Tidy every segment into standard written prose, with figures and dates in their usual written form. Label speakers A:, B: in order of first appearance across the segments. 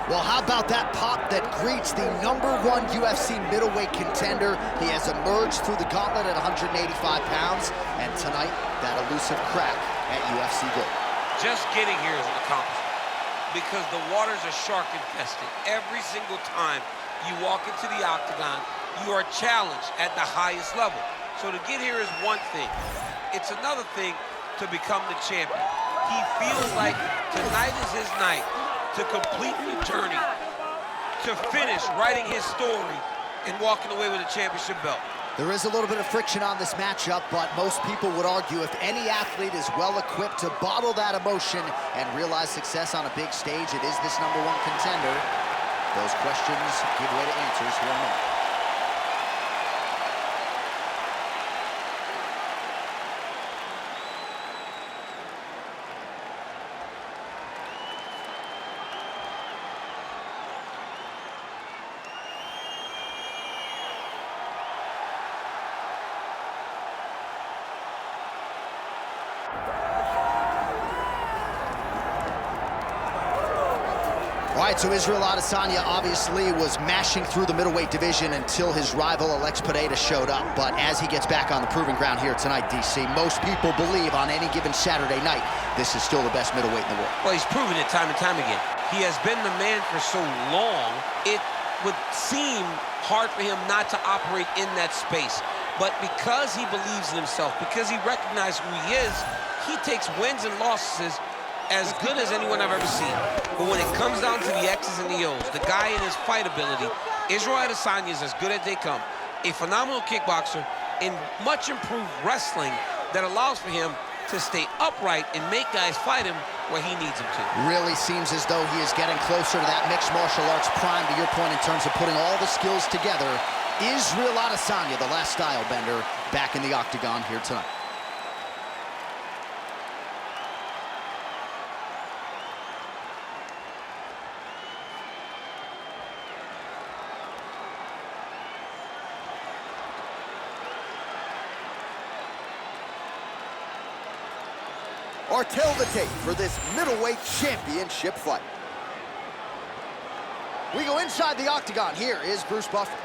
A: Well, how about that pop that greets the #1 UFC middleweight contender? He has emerged through the gauntlet at 185 pounds, and tonight, that elusive crack at UFC Gold.
B: Just getting here is an accomplishment because the waters are shark infested. Every single time you walk into the octagon, you are challenged at the highest level. So to get here is one thing. It's another thing to become the champion. He feels like tonight is his night to complete the journey, to finish writing his story and walking away with a championship belt.
A: There is a little bit of friction on this matchup, but most people would argue if any athlete is well-equipped to bottle that emotion and realize success on a big stage, it is this #1 contender. Those questions give way to answers here in a moment. All right, so Israel Adesanya obviously was mashing through the middleweight division until his rival Alex Pereira showed up. But as he gets back on the proving ground here tonight, DC, most people believe on any given Saturday night, this is still the best middleweight in the world.
B: Well, he's proven it time and time again. He has been the man for so long, it would seem hard for him not to operate in that space. But because he believes in himself, because he recognizes who he is, he takes wins and losses as good as anyone I've ever seen. But when it comes down to the X's and the O's, the guy in his fight ability, Israel Adesanya is as good as they come. A phenomenal kickboxer in much improved wrestling that allows for him to stay upright and make guys fight him where he needs them to.
A: Really seems as though he is getting closer to that mixed martial arts prime, to your point, in terms of putting all the skills together. Israel Adesanya, the last style bender, back in the octagon here tonight. Or tell the tape for this middleweight championship fight. We go inside the octagon. Here is Bruce Buffer.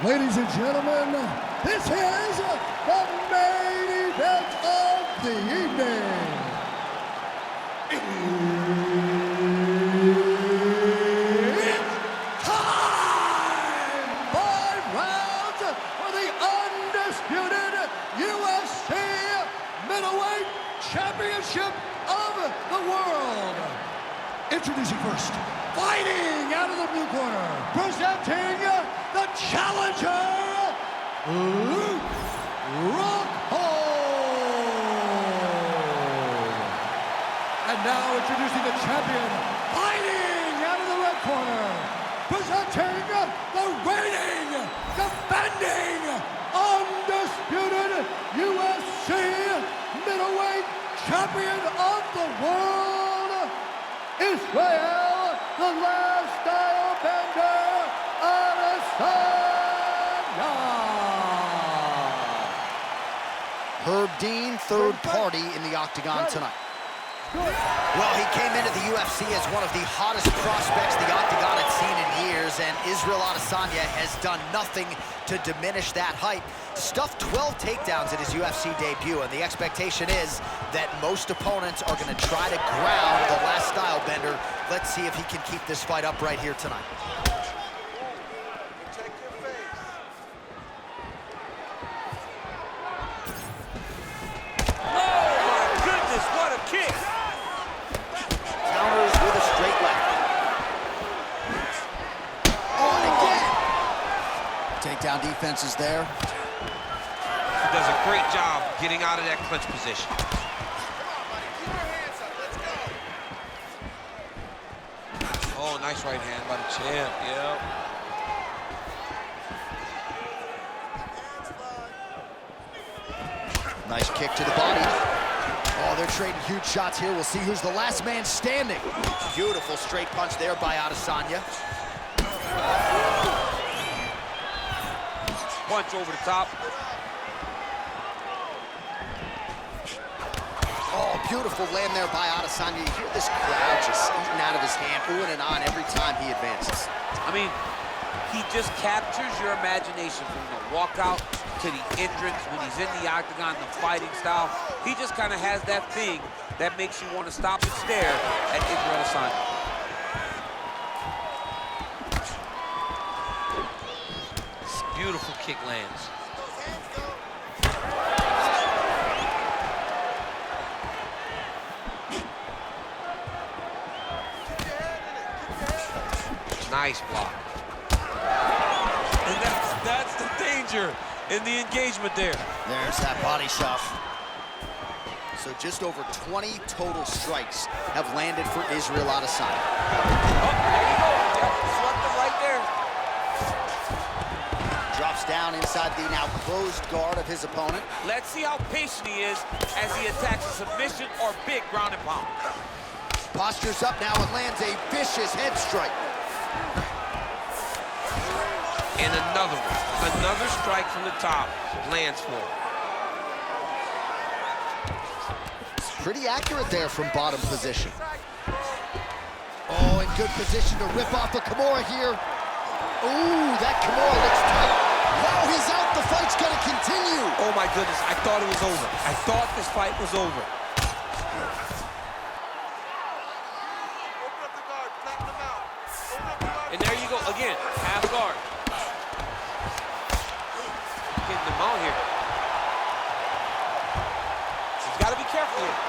C: Ladies and gentlemen, this is the main event of the evening. It's time! 5 rounds for the undisputed UFC middleweight championship of the world. Introducing first, fighting out of the blue corner, presenting the challenger, Luke Rockhold. And now introducing the champion, fighting out of the red corner, presenting the reigning, defending, undisputed UFC middleweight champion of the world, Israel, the last style bender, Adesanya. Herb Dean, third party in the octagon tonight. Well, he came into the UFC as one of the hottest prospects the octagon had seen in years, and Israel Adesanya has done nothing to diminish that hype. Stuffed 12 takedowns in his UFC debut, and the expectation is that most opponents are going to try to ground the last style bender. Let's see if he can keep this fight up right here tonight. Takedown defense is there.
B: He does a great job getting out of that clinch position. Oh, nice right hand by the champ, yeah.
A: Nice kick to the body. Oh, they're trading huge shots here. We'll see who's the last man standing. Beautiful straight punch there by Adesanya.
B: Punch over the top.
A: Oh, beautiful land there by Adesanya. You hear this crowd just oohing and on every time he advances.
B: I mean, he just captures your imagination from the walkout to the entrance when he's in the octagon, the fighting style. He just kind of has that thing that makes you want to stop and stare at Israel Adesanya. Beautiful kick lands. Nice block. And that's the danger in the engagement there.
A: There's that body shot. So just over 20 total strikes have landed for Israel Adesanya.
B: Oh, there you go. Yep, swept him right there.
A: Drops down inside the now closed guard of his opponent.
B: Let's see how patient he is as he attacks a submission or big ground and pound.
A: Postures up now and lands a vicious head strike.
B: And another one. Another strike from the top lands for him.
A: Pretty accurate there from bottom position. Oh, in good position to rip off a Kimura here. Ooh, that Kimura looks tight. Wow, he's out. The fight's gonna continue.
B: Oh my goodness, I thought it was over. I thought this fight was over. And there you go, again, half guard. Getting the mount here. He's got to be careful here.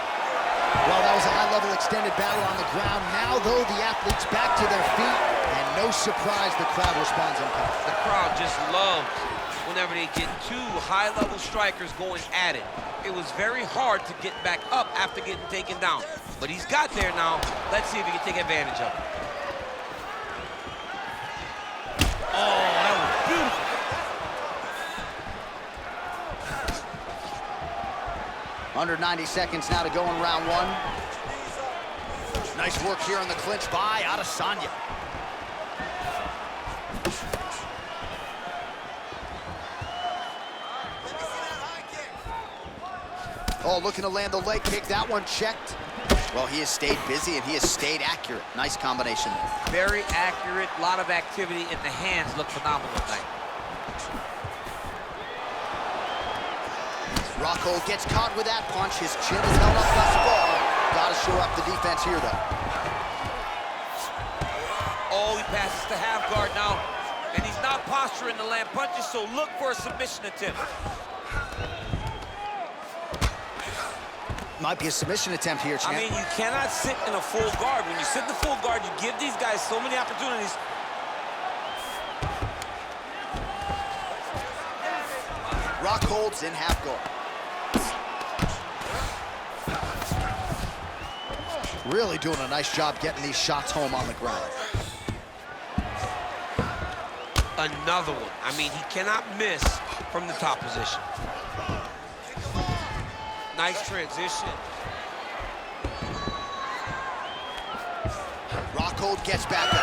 A: Well, that was a high-level extended battle on the ground. Now, though, the athletes back to their feet, and no surprise the crowd responds in kind.
B: The crowd just loves whenever they get two high-level strikers going at it. It was very hard to get back up after getting taken down. But he's got there now. Let's see if he can take advantage of it. Oh, that was beautiful.
A: Under 90 seconds now to go in round one. Nice work here on the clinch by Adesanya. Oh, looking to land the leg kick. That one checked. Well, he has stayed busy and he has stayed accurate. Nice combination there.
B: Very accurate, a lot of activity in the hands. Look phenomenal tonight.
A: Rockhold gets caught with that punch. His chin is held up thus far. Gotta shore up the defense here, though.
B: Oh, he passes to half guard now. And he's not posturing to land punches, so look for a submission attempt.
A: Might be a submission attempt here, champ.
B: I mean, you cannot sit in a full guard. When you sit in the full guard, you give these guys so many opportunities.
A: Rockhold's in half guard. Really doing a nice job getting these shots home on the ground.
B: Another one. I mean, he cannot miss from the top position. Nice transition.
A: Rockhold gets back up.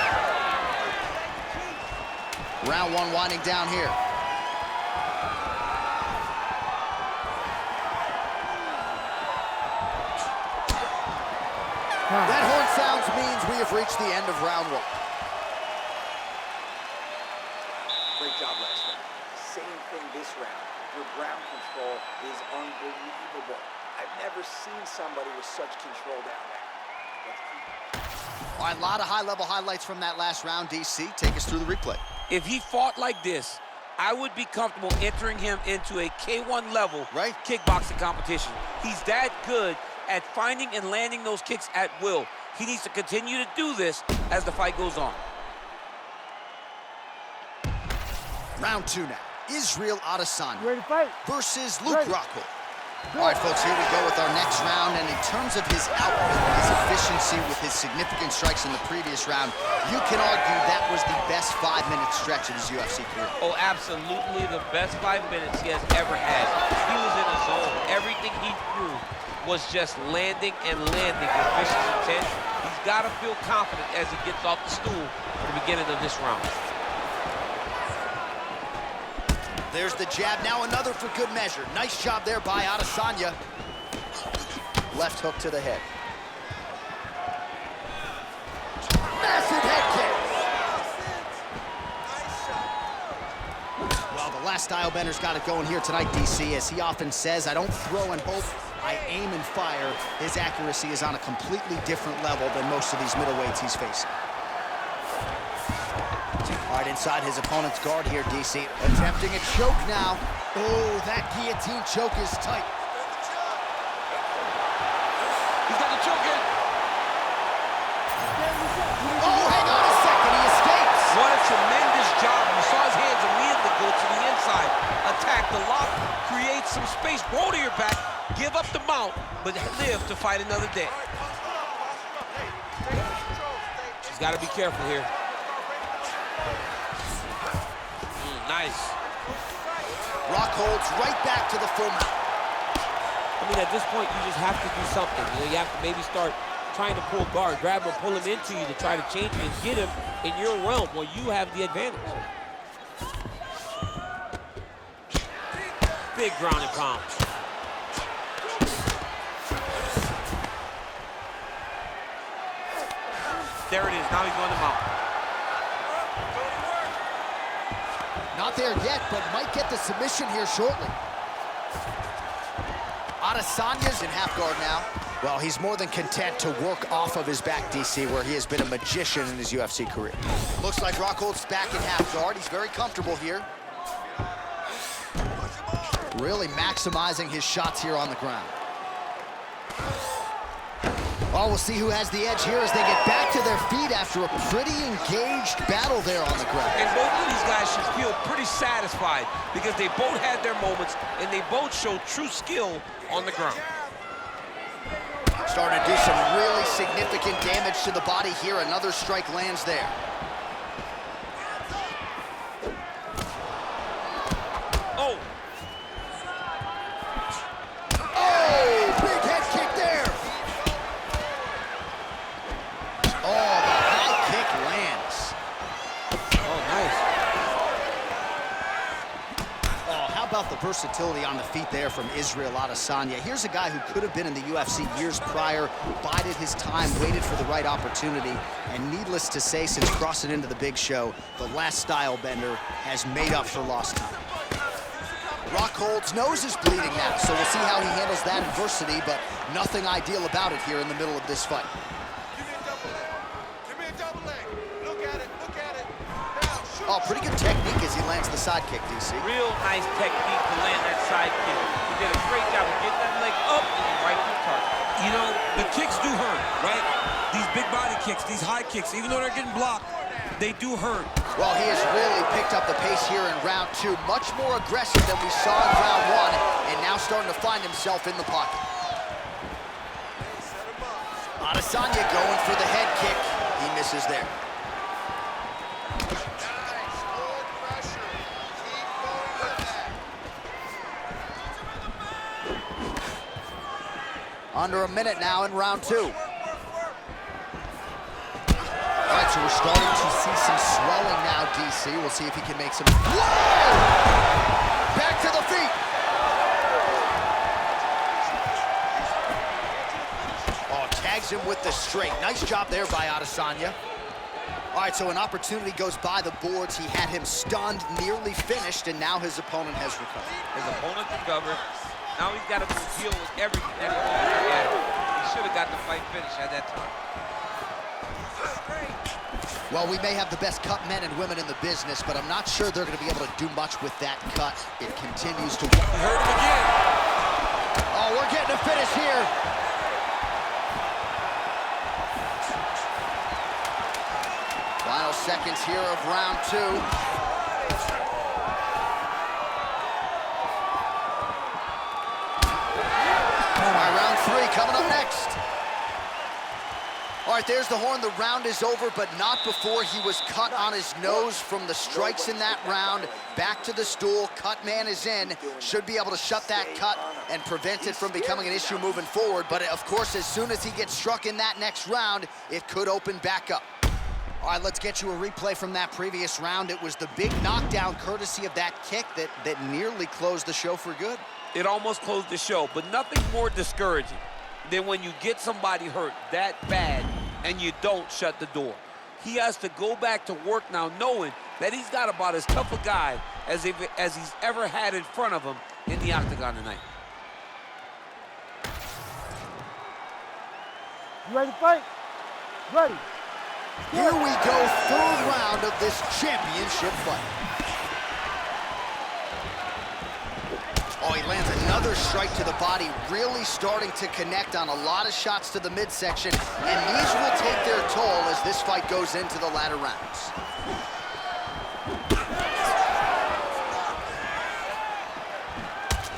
A: Round one winding down here. That horn sounds means we have reached the end of round one.
D: Great job last round. Same thing this round. Your ground control is unbelievable. I've never seen somebody with such control down there.
A: All right, a lot of high-level highlights from that last round, DC. Take us through the replay.
B: If he fought like this, I would be comfortable entering him into a K1 level kickboxing competition. He's that good at finding and landing those kicks at will. He needs to continue to do this as the fight goes on.
A: Round two now. Israel Adesanya versus Luke Rockhold.
C: All right, folks, here we go with our next round. And in terms of his output, his efficiency with his significant strikes in the previous round, you can argue that was the best 5-minute stretch of his UFC career.
B: Oh, absolutely the best 5 minutes he has ever had. He was in a zone. Everything he threw was just landing and landing with vicious intent. He's got to feel confident as he gets off the stool at the beginning of this round.
A: There's the jab, now another for good measure. Nice job there by Adesanya. Left hook to the head.
C: Stylebender's got it going here tonight, DC. As he often says, I don't throw and hope, I aim and fire. His accuracy is on a completely different level than most of these middleweights he's facing. All right, inside his opponent's guard here, DC. Attempting a choke now. Oh, that guillotine choke is tight.
B: He's got the choke in.
C: Oh, hang on a second, he escapes.
B: What a tremendous job. You saw his hands immediately go to the inside. Attack the lock, create some space, roll to your back, give up the mount, but live to fight another day. He's got to be careful here. Nice.
C: Rockhold's right back to the full mount.
E: I mean, at this point, you just have to do something. You know, you have to maybe start trying to pull guard, grab him, pull him into you to try to change him and get him in your realm where you have the advantage. Big ground and pound.
B: There it is. Now he's going to mount.
C: Not there yet, but might get the submission here shortly. Adesanya's in half guard now. Well, he's more than content to work off of his back, DC, where he has been a magician in his UFC career. Looks like Rockhold's back in half guard. He's very comfortable here. Really maximizing his shots here on the ground. Oh, we'll see who has the edge here as they get back to their feet after a pretty engaged battle there on the ground.
B: And both of these guys should feel pretty satisfied because they both had their moments and they both showed true skill on the ground.
C: Starting to do some really significant damage to the body here. Another strike lands there.
B: Oh!
C: Oh, big head kick there. Oh, the high kick lands.
E: Oh, nice.
C: Oh, how about the versatility on the feet there from Israel Adesanya? Here's a guy who could have been in the UFC years prior, bided his time, waited for the right opportunity, and needless to say, since crossing into the big show, the last Stylebender has made up for lost time. Rockhold's nose is bleeding now, so we'll see how he handles that adversity, but nothing ideal about it here in the middle of this fight. Oh, pretty good technique as he lands the side kick, DC.
E: Real nice technique to land that side kick. He did a great job of getting that leg up and right to the target.
B: You know, the kicks do hurt, right? These big body kicks, these high kicks, even though they're getting blocked, they do hurt.
C: Well, he has really picked up the pace here in round two. Much more aggressive than we saw in round one, and now starting to find himself in the pocket. Adesanya going for the head kick. He misses there. Under a minute now in round two. All right, so we're starting to see some swelling now, DC. We'll see if he can make some... Whoa! Back to the feet. Oh, tags him with the straight. Nice job there by Adesanya. All right, so an opportunity goes by the boards. He had him stunned, nearly finished, and now his opponent has recovered.
B: His opponent recovered. Now he's got to deal with everything that he should have got the fight finished at that time.
C: Well, we may have the best cut men and women in the business, but I'm not sure they're going to be able to do much with that cut. It continues to...
B: He hurt him again.
C: Oh, we're getting a finish here. Final seconds here of round two. All right, round three coming up next. All right, there's the horn. The round is over, but not before he was cut on his nose from the strikes in that round. Back to the stool. Cut man is in. Should be able to shut that cut and prevent it from becoming an issue moving forward. But, of course, as soon as he gets struck in that next round, it could open back up. All right, let's get you a replay from that previous round. It was the big knockdown courtesy of that kick that nearly closed the show for good.
B: It almost closed the show, but nothing more discouraging than when you get somebody hurt that bad and you don't shut the door. He has to go back to work now knowing that he's got about as tough a guy as he's ever had in front of him in the octagon tonight.
F: You ready to fight? Ready.
C: Here we go, third round of this championship fight. Oh, he lands another strike to the body, really starting to connect on a lot of shots to the midsection, and these will take their toll as this fight goes into the latter rounds.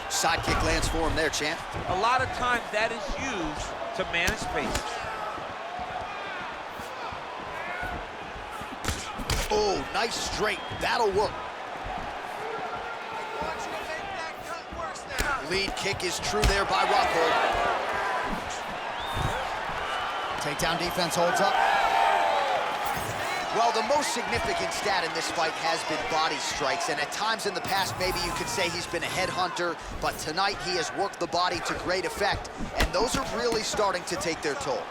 C: Side kick lands for him there, champ.
B: A lot of times that is used to manage space.
C: Oh, nice straight. That'll work. Lead kick is true there by Rockhold. Takedown defense holds up. Well, the most significant stat in this fight has been body strikes, and at times in the past, maybe you could say he's been a headhunter, but tonight he has worked the body to great effect, and those are really starting to take their toll.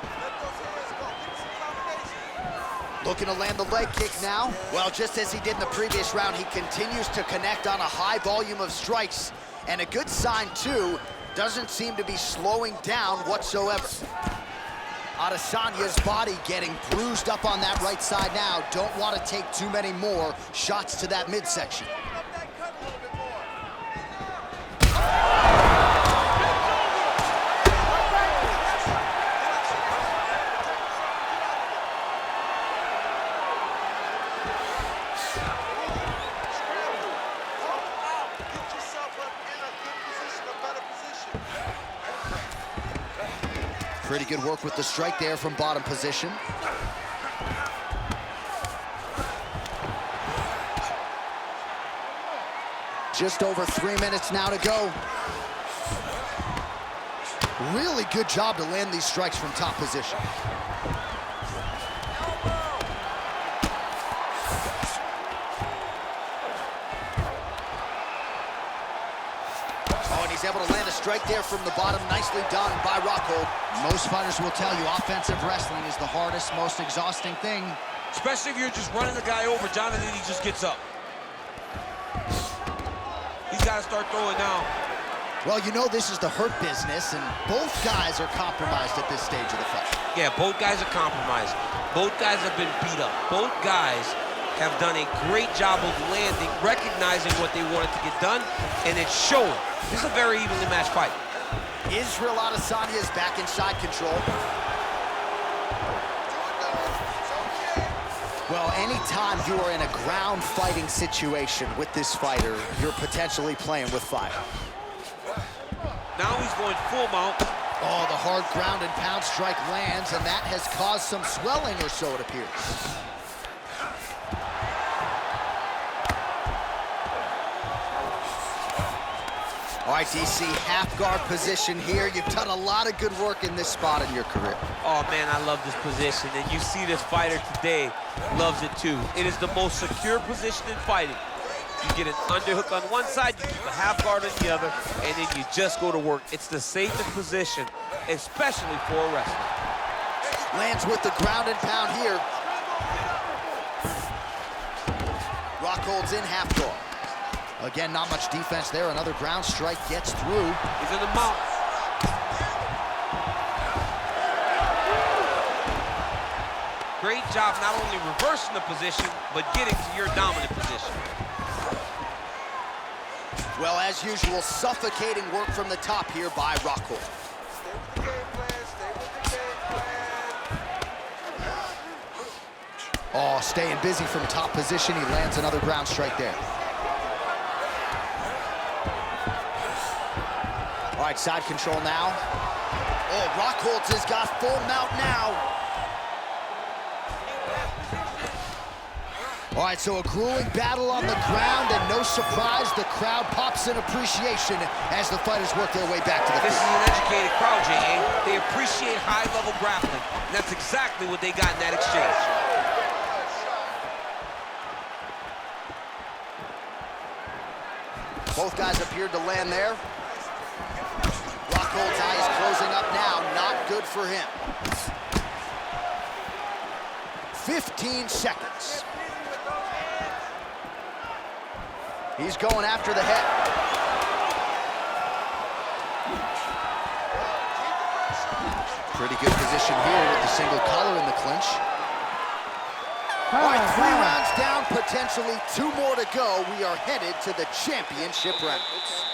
C: Looking to land the leg kick now. Well, just as he did in the previous round, he continues to connect on a high volume of strikes. And a good sign, too, doesn't seem to be slowing down whatsoever. Adesanya's body getting bruised up on that right side now. Don't want to take too many more shots to that midsection. Pretty good work with the strike there from bottom position. Just over 3 minutes now to go. Really good job to land these strikes from top position. He's able to land a strike there from the bottom. Nicely done by Rockhold. Most fighters will tell you offensive wrestling is the hardest, most exhausting thing.
B: Especially if you're just running the guy over, John, and then he just gets up. He's got to start throwing now.
C: Well, you know this is the hurt business, and both guys are compromised at this stage of the fight.
B: Yeah, both guys are compromised. Both guys have been beat up. Both guys have done a great job of landing, recognizing what they wanted to get done, and it's showing. This is a very evenly matched fight.
C: Israel Adesanya is back in side control. Well, anytime you are in a ground fighting situation with this fighter, you're potentially playing with fire.
B: Now he's going full mount.
C: Oh, the hard ground and pound strike lands, and that has caused some swelling or so, it appears. All right, DC, half guard position here. You've done a lot of good work in this spot in your career.
B: Oh, man, I love this position, and you see this fighter today loves it, too. It is the most secure position in fighting. You get an underhook on one side, you keep a half guard on the other, and then you just go to work. It's the safest position, especially for a wrestler.
C: Lands with the ground and pound here. Rockhold's in half guard. Again, not much defense there. Another ground strike gets through.
B: He's in the mount. Great job not only reversing the position, but getting to your dominant position.
C: Well, as usual, suffocating work from the top here by Rockhold. Oh, staying busy from top position. He lands another ground strike there. All right, side control now. Oh, Rockhold has got full mount now. All right, so a grueling battle on the ground, and no surprise, the crowd pops in appreciation as the fighters work their way back to the
B: This
C: field.
B: is an educated crowd, J.A. They appreciate high-level grappling, and that's exactly what they got in that exchange.
C: Both guys appeared to land there. Rockhold's eyes closing up now, not good for him. 15 seconds. He's going after the head. Pretty good position here with the single collar in the clinch. All right, 3 rounds down, potentially 2 more to go. We are headed to the championship rounds.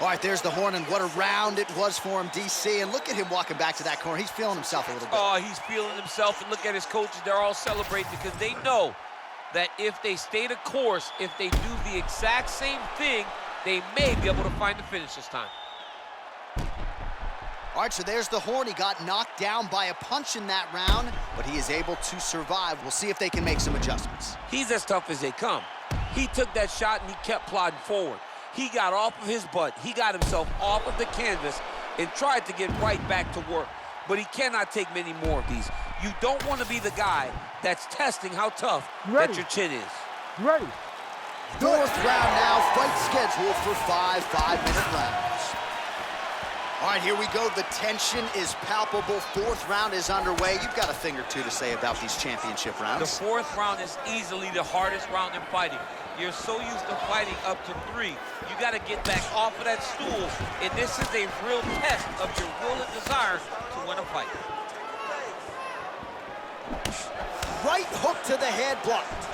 C: All right, there's the horn, and what a round it was for him, DC. And look at him walking back to that corner. He's feeling himself a little bit.
E: Oh, he's feeling himself, and look at his coaches. They're all celebrating because they know that if they stay the course, if they do the exact same thing, they may be able to find the finish this time.
C: All right, so there's the horn. He got knocked down by a punch in that round, but he is able to survive. We'll see if they can make some adjustments.
E: He's as tough as they come. He took that shot, and he kept plodding forward. He got off of his butt. He got himself off of the canvas and tried to get right back to work. But he cannot take many more of these. You don't want to be the guy that's testing how tough that your chin is.
F: Ready.
C: 4th round now, fight scheduled for 5 5-minute rounds. All right, here we go. The tension is palpable. 4th round is underway. You've got a thing or two to say about these championship rounds.
E: The 4th round is easily the hardest round in fighting. You're so used to fighting up to 3. You got to get back off of that stool, and this is a real test of your will and desire to win a fight.
C: Right hook to the head, blocked.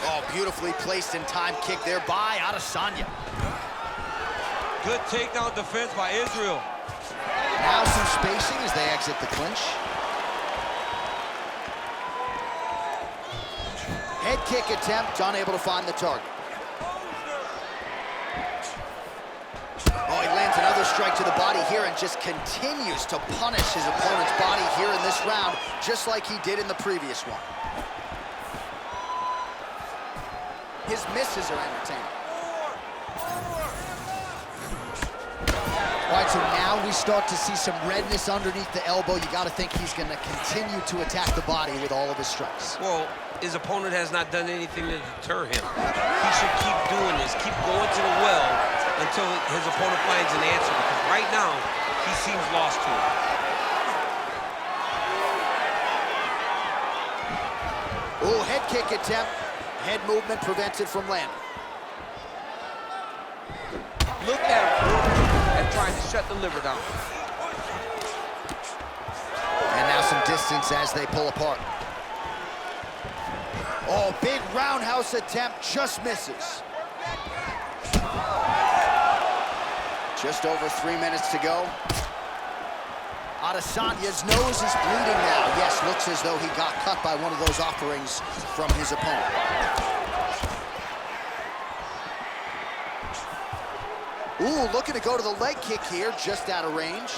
C: Oh, beautifully placed and time kick there by Adesanya.
B: Good takedown defense by Israel.
C: Now some spacing as they exit the clinch. Head kick attempt, unable to find the target. Oh, he lands another strike to the body here and just continues to punish his opponent's body here in this round, just like he did in the previous one. His misses are entertaining. All right, so now we start to see some redness underneath the elbow. You got to think he's going to continue to attack the body with all of his strikes.
B: Well, his opponent has not done anything to deter him. He should keep doing this, keep going to the well until his opponent finds an answer, because right now, he seems lost to it.
C: Oh, head kick attempt. Head movement prevented from landing.
E: Look at him and trying to shut the liver down.
C: And now some distance as they pull apart. Oh, big roundhouse attempt, just misses. Just over 3 minutes to go. Adesanya's nose is bleeding now. Yes, looks as though he got cut by one of those offerings from his opponent. Ooh, looking to go to the leg kick here, just out of range.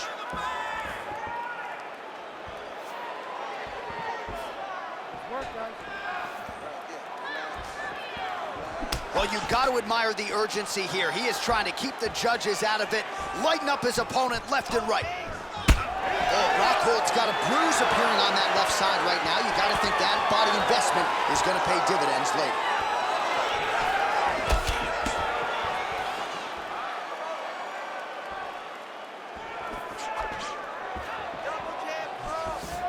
C: Well, you've got to admire the urgency here. He is trying to keep the judges out of it, lighten up his opponent left and right. Oh, Rockhold's got a bruise appearing on that left side right now. You got to think that body investment is going to pay dividends later.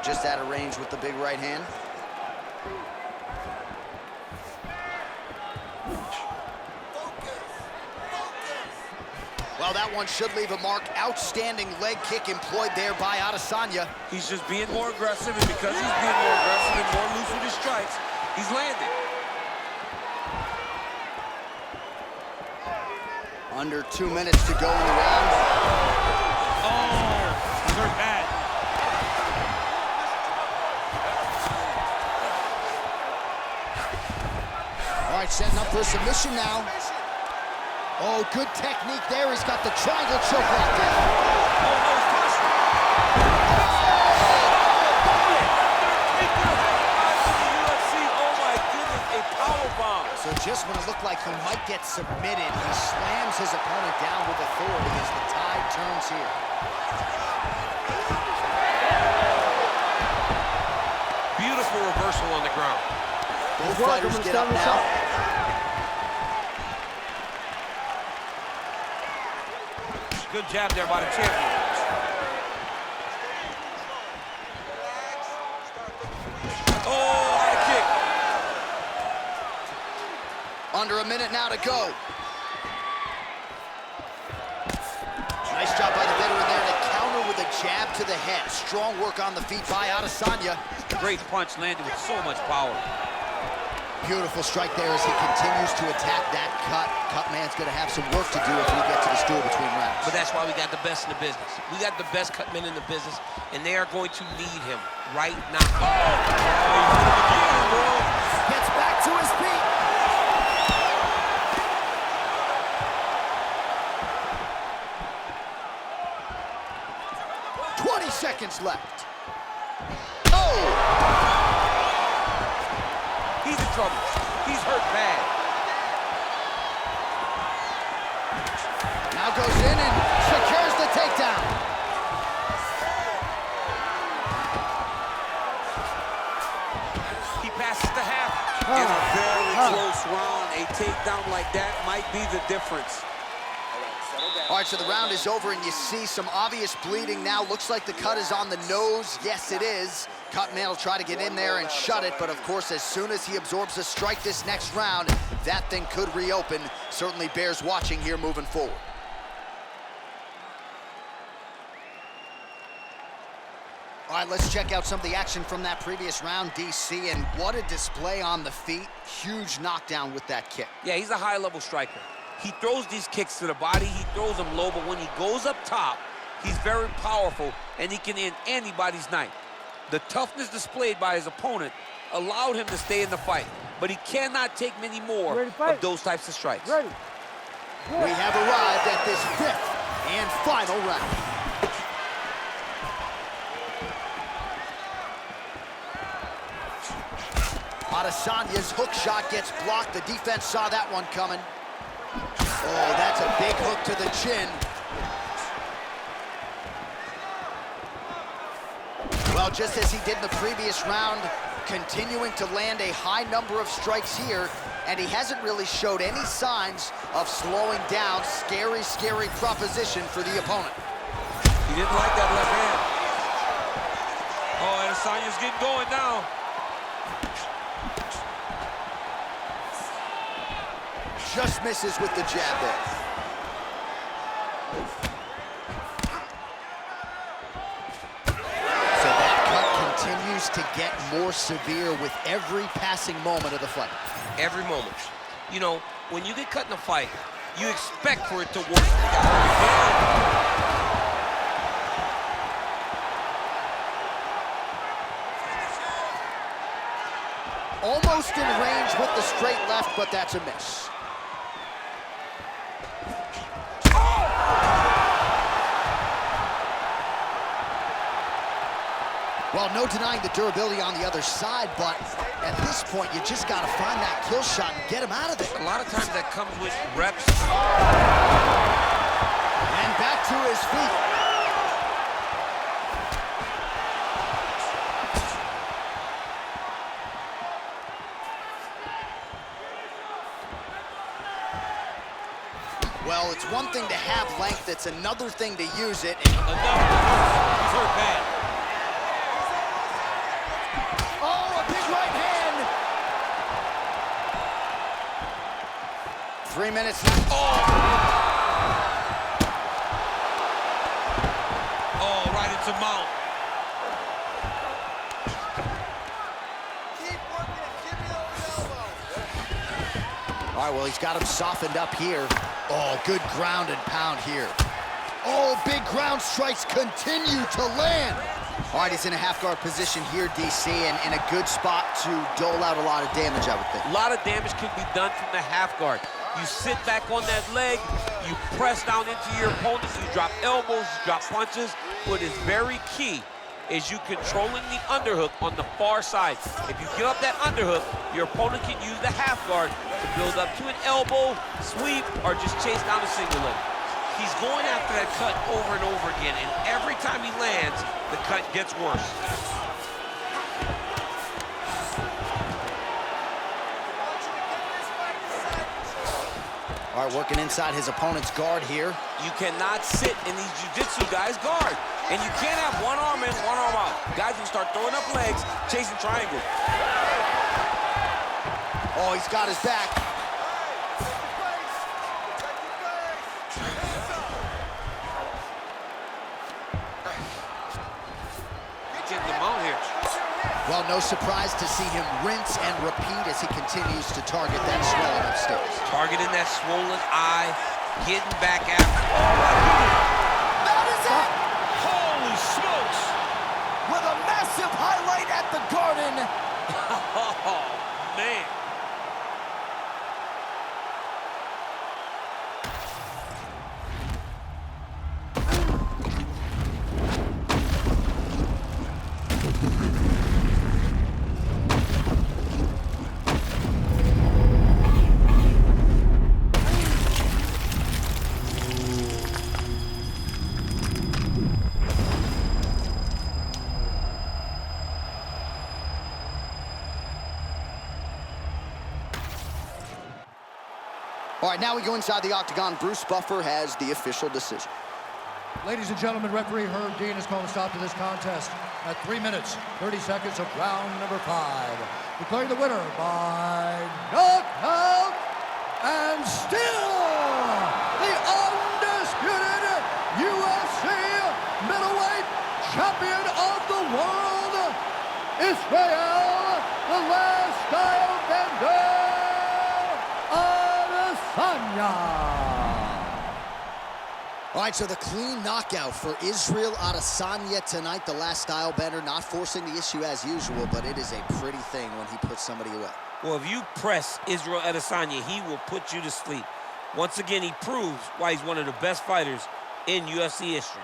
C: Just out of range with the big right hand. Well, that one should leave a mark. Outstanding leg kick employed there by Adesanya.
B: He's just being more aggressive, and because he's being more aggressive and more loose with his strikes, he's landing.
C: Under 2 minutes to go in the round.
B: Oh, he's hurt bad.
C: All right, setting up for a submission now. Oh, good technique there. He's got the triangle choke locked in. So just when it looked like he might get submitted, he slams his opponent down with authority as the tide turns here.
B: Beautiful reversal on the ground.
C: Both fighters get up now.
B: Good jab there by the champion. Oh, high kick.
C: Under a minute now to go. Nice job by the veteran there to counter with a jab to the head. Strong work on the feet by Adesanya.
E: Great punch landed with so much power.
C: Beautiful strike there as he continues to attack that cut. Cut man's going to have some work to do if we get to the stool between rounds.
B: But that's why we got the best in the business. We got the best cut men in the business, and they are going to need him right now. Oh,
E: Again, bro.
C: Gets back to his feet. Seconds left. Oh!
E: He's in trouble. He's hurt bad.
C: Now goes in and secures the takedown.
E: He passes the half. In a very close round, a takedown like that might be the difference.
C: All right, so the round is over, and you see some obvious bleeding now. Looks like the cut is on the nose. Yes, it is. Cut man will try to get in there and shut it, but of course, as soon as he absorbs a strike this next round, that thing could reopen. Certainly bears watching here moving forward. All right, let's check out some of the action from that previous round, DC, and what a display on the feet. Huge knockdown with that kick.
E: Yeah, he's a high-level striker. He throws these kicks to the body, he throws them low, but when he goes up top, he's very powerful, and he can end anybody's night. The toughness displayed by his opponent allowed him to stay in the fight, but he cannot take many more of those types of strikes.
F: Ready.
C: We have arrived at this fifth and final round. Adesanya's hook shot gets blocked. The defense saw that one coming. Oh, that's a big hook to the chin. Well, just as he did in the previous round, continuing to land a high number of strikes here, and he hasn't really showed any signs of slowing down. Scary, scary proposition for the opponent.
E: He didn't like that left hand. Oh, Adesanya's getting going now.
C: Just misses with the jab there. So that cut continues to get more severe with every passing moment of the fight.
B: Every moment. You know, when you get cut in a fight, you expect for it to work. You gotta hold it down.
C: Almost in range with the straight left, but that's a miss. Well, no denying the durability on the other side, but at this point, you just got to find that kill shot and get him out of there.
B: A lot of times that comes with reps.
C: And back to his feet. Well, it's one thing to have length, it's another thing to use it.
E: He's hurt bad.
C: Oh, a big right hand! 3 minutes left.
E: Oh, right into mount.
D: Keep working it, give me those elbows.
C: All right, well, he's got him softened up here. Oh, good ground and pound here. Oh, big ground strikes continue to land. All right, he's in a half guard position here, DC, and in a good spot to dole out a lot of damage, I would think.
E: A lot of damage can be done from the half guard. You sit back on that leg, you press down into your opponents, you drop elbows, you drop punches. What is very key is you controlling the underhook on the far side. If you give up that underhook, your opponent can use the half guard to build up to an elbow, sweep, or just chase down a single leg. He's going after that cut over and over again, and every time he lands, the cut gets worse.
C: All right, working inside his opponent's guard here.
E: You cannot sit in these jiu-jitsu guys' guard. And you can't have one arm in, one arm out. Guys will start throwing up legs, chasing triangles.
C: Oh, he's got his back. Well, no surprise to see him rinse and repeat as he continues to target that swelling upstairs.
B: Targeting that swollen eye, getting back after.
A: That is it!
B: Holy smokes!
A: With a massive highlight at the Garden.
B: Oh, man.
C: All right, now we go inside the octagon. Bruce Buffer has the official decision.
G: Ladies and gentlemen, referee Herb Dean has called a stop to this contest at 3 minutes, 30 seconds of round number 5. Declaring the winner by knockout and still the undisputed UFC middleweight champion of the world, Israel, the last style bender, Adesanya.
C: All right, so the clean knockout for Israel Adesanya tonight. The last style bender, not forcing the issue as usual, but it is a pretty thing when he puts somebody away.
B: Well, if you press Israel Adesanya, he will put you to sleep. Once again, he proves why he's one of the best fighters in UFC history.